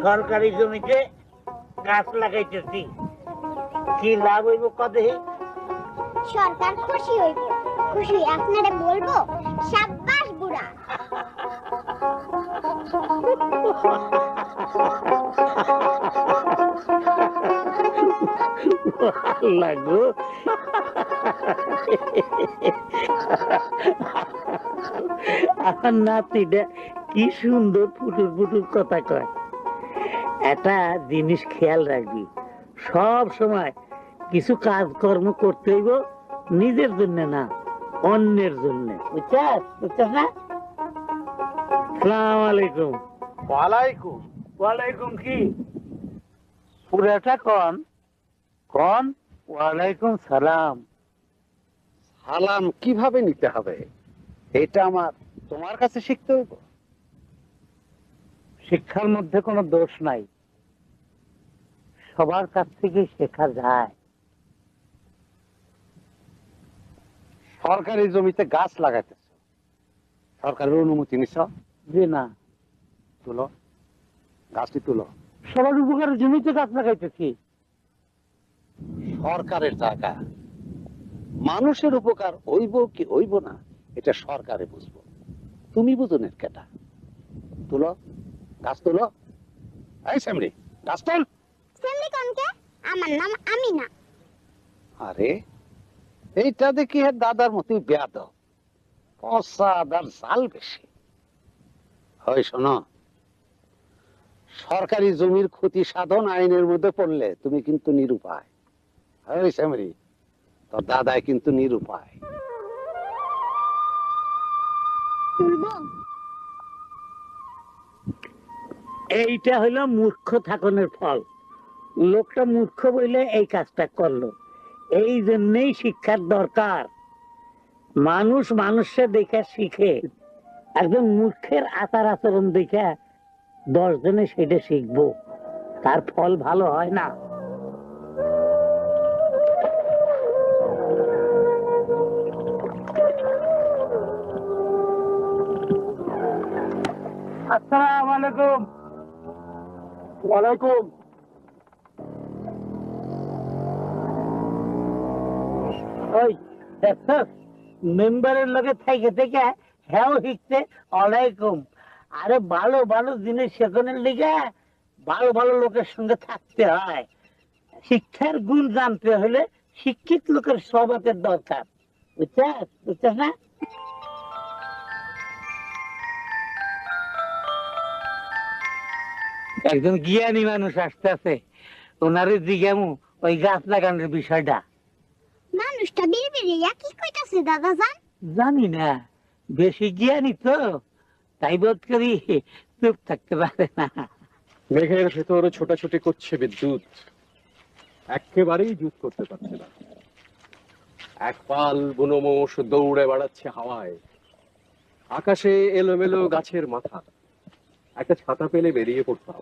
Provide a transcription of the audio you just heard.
সরকারি জমিতে গাছ লাগাইতেছি, কি লাভ হইব কদে? সরকার খুশি হইব, খুশি আপনারে বলবো সাব্বাস বুড়া। লাগো আমার নাতিটা কি সুন্দর ফুটুর ফুটুর কথা কয়। একটা জিনিস খেয়াল রাখবি, সব সময় কিছু কাজকর্ম করতে হইব নিজের জন্য না, অন্যের জন্য। বুঝছাস বুঝছাস না? সালাম আলাইকুম। ওয়ালাইকুম। ওয়ালাইকুম কি পুরাটা কন কন? ওয়ালাইকুম সালাম। সালাম কিভাবে নিতে হবে এটা আমার তোমার কাছে শিখতে হইব। শিক্ষার মধ্যে কোনো দোষ নাই, সবার কাছ থেকে শেখা যায়। সরকারি জমিতে গাছ লাগাইতেছ, সরকারের অনুমতি নিছ? যে না, তুলো, গাছটি তুলো। সবার উপকারের জমিতে গাছ লাগাইতেছি। সরকারের জায়গা, মানুষের উপকার হইব কি হইব না এটা সরকারে বুঝবো, তুমি বুঝো না কেটা। তুলো, গাছ তুলো। এই সামনে গাছ তুল। সেমনি কোনকে? আমার নাম আমিনা। আরে এইটা দেখি হ্যাঁ দাদার মতোই বেয়াদব, পসাদার জাল বেশি হয়। শোনো, সরকারি জমির ক্ষতি সাধন আইনের মধ্যে পড়লে তুমি কিন্তু নিরুপায়। হয় শ্যামরি, তোর দাদাই কিন্তু নিরুপায়। তুলবো? এইটা হলো মূর্খ থাকনের ফল। লোকটা মূর্খ বইলে এই কাজটা করলো। এই জন্যই শিক্ষার দরকার। মানুষ মানুষে দেখে শিখে। একজন মূর্খের আচার আচরণ দেখে 10 জনে সেটা শিখবো, তার ফল ভালো হয় না। আসসালামু আলাইকুম। ওয়ালাইকুম। ওই দেখছস, মেম্বারের লগে থেকে থেকে হ্যাঁ শিখছে ওয়ালাইকুম। আরে ভালো ভালো জিনিস শেখানোর লিগে ভালো ভালো লোকের সঙ্গে থাকতে হয়। শিক্ষার গুণ জানতে হলে শিক্ষিত লোকের স্বভাবের দরকার। বুঝছস বুঝছস না? একজন জ্ঞানী মানুষ আসতেছে, ওনারে জিজ্ঞামু ওই গাছ লাগানোর বিষয়টা। মানুষটা বিড়বিড়িয়া কি কইতাছে দাদা জান? জানি না, বেশি জ্ঞানী তো, তাই বোধ করি চুপ থাকতে পারে না। মেঘের ভেতর ছোটাছুটি করছে বিদ্যুৎ, একেবারেই জুত করতে পারছে না। এক পাল বুনো মোষ দৌড়ে বেড়াচ্ছে হাওয়ায়, আকাশে এলোমেলো গাছের মাথা। একটা ছাতা পেলে বেরিয়ে পড়তাম।